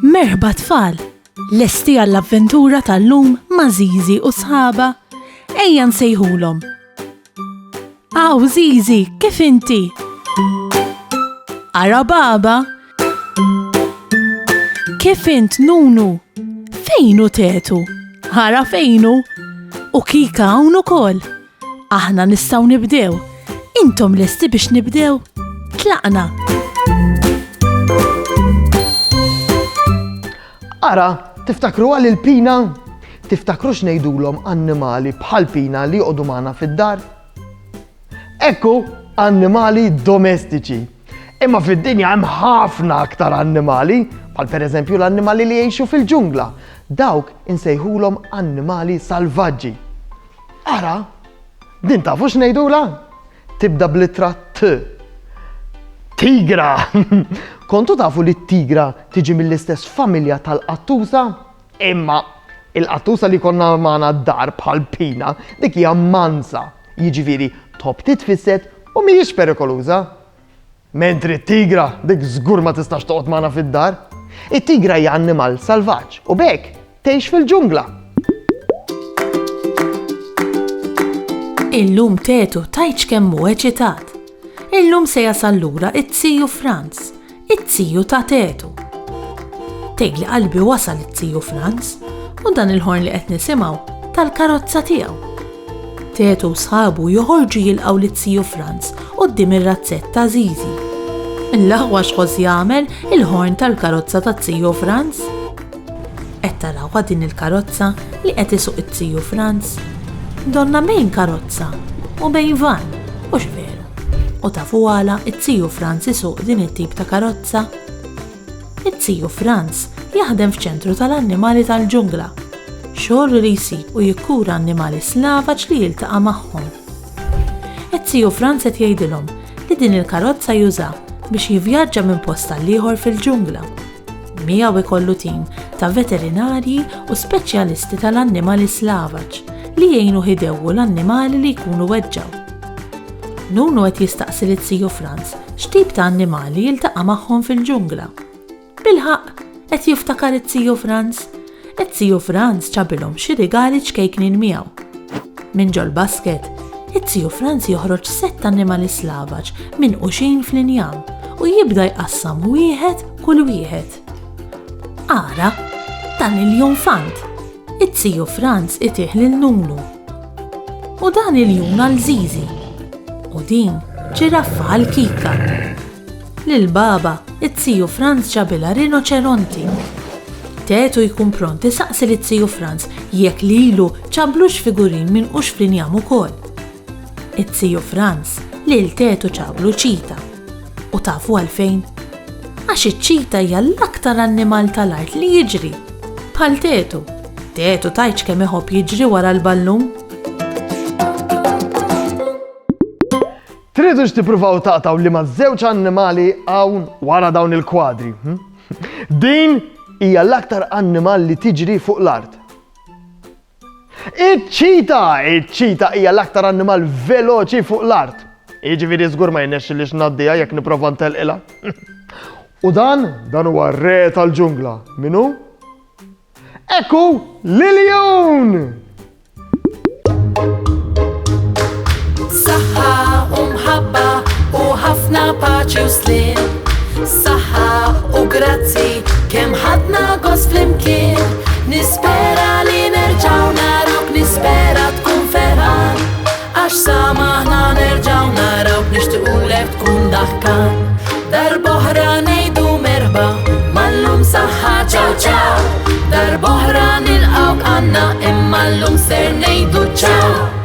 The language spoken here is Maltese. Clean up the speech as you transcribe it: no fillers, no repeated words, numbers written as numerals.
Merħba tfal, lesti għall-avventura tal-lum ma' Zizi u sħaba, ejja nsejħulhom. Aw Zizi, kif inti? Ara baba? Kif int Nunu? Fejnu tetu? Ara fejnu? U kika hawn ukoll. Aħna nistgħu nibdew. Intom lesti biex nibdew? Tlaqna. Ara, tiftakru għal il-pina? Tiftakru x'ngħidulhom annimali bħal pina li joqogħdu magħna fid-dar? Ekku, annimali domestiċi. Imma fid-dinja hemm ħafna aktar annimali, bħal pereżempju l-annimali li jgħixu fil-ġungla. Dawk insejħulhom annimali salvaġġi. Ara, din tafu x'ngħidula? Tibda bl-ittra T. Tigra! Kontu tafu li t-tigra tiġi mill-istess familja tal-qattusa? Imma il-qattusa li konna magħna d-dar bħal pina dik hija mansa, jiġifieri tob titfisset u mhijiex perikoluża. Mentri t-tigra dik żgur ma tistax toqgħod magħna fid-dar. It-tigra hija annimal salvaġġ u bekk tgħix fil-ġungla. Illum tetu tajċ kemm hu eċitat. Illum se jasallura it-tziju Franz, it-tziju ta' tetu. Tgħidli qalbi wasal it-tziju Franz u dan il-ħorn li qed nisimgħu tal-karozza tiegħu. Tetu u sħabu joħorġu jilqgħu lit-tziju Franz quddiem ir-razzett ta' Zizi. Il-laħwa x'ħoss jagħmel il-ħorn tal-karozza ta' tziju Franz? Qed tarawha din il-karozza li qed isuq it-tziju Franz? Donna bejn karozza u bejn van, mhux veru. U tafu għala it-tziju Franz isuq din it-tip ta' karozza? It-tziju Franz jaħdem f'ċentru tal-annimali tal-ġungla. Xogħol li jsib u jikkura annimali slavaġ li jiltaqa' magħhom. It-tziju Franz qed jgħidilhom li din il-karozza juża biex jivvjaġġa minn post tal ieħor fil-ġungla. Miegħu ikollu tim ta' veterinarji u speċjalisti tal-annimali slavaġ li jgħinu ħidewwu l-annimali li jkunu weġġaw. Nunu qed jistaqsi lit-tziju Franz x'tip ta' annimali jiltaqa' magħhom fil-ġungla. Bilħaq qed jiftakar it-tziju Franz. It-tziju Franz ċabilhom xi rigali ċkejknin miegħu. Minn ġol basket, it-tziju Franz joħroġ 7 annimali slavaġ minn quxin fl-injam u jibda jqassam wieħed kull wieħed. Ara, dan il-junfant. It-tziju Franz itih lil Nunu. U dan il-jun għal Zizi. U din ġiraffa għal Kika. Lil baba, it-tziju Franz ġabilha rinoċeronti. Tetu jkun pronti saqsi lit-tziju Franz jekk lilu ċablux figurin minn qux fl-injam ukoll. It-tziju Franz lil tetu ċablu ċita. U tafu għalfejn? Għax iċ-ċita hija l-aktar annimal tal-art li jiġri. Bħal tetu. Tetu tajċ kemm iħobb jiġri wara l-ballun? Tridux tippruvaw taqtaw li ma' żewġ annimali hawn wara dawn il-kwadri. Din hija l-aktar annimal li tiġri fuq l-art. Iċ-ċita! Iċ-ċita hija l-aktar annimal veloċi fuq l-art. Jiġifieri żgur ma jnexxilix ngħaddiha jekk nipprova ntelqilha. U dan huwa r-re tal-ġungla. Minu? Ekku Liljun! Saħħa u mħabba u ħafna paċi u slim. Saħħa u grazzi kemm ħadna gost flimkien. Nispera li nerġgħu narawk, nispera tkun ferħan. Għax samaħna nerġgħu narawk nixtiequlek tkun daħkan. Darb'oħra ngħidu merħba mal-lum saħħa ċaw ċaw. Darb'oħra nilqawk għandna imma llum ser ngħidu ċaw.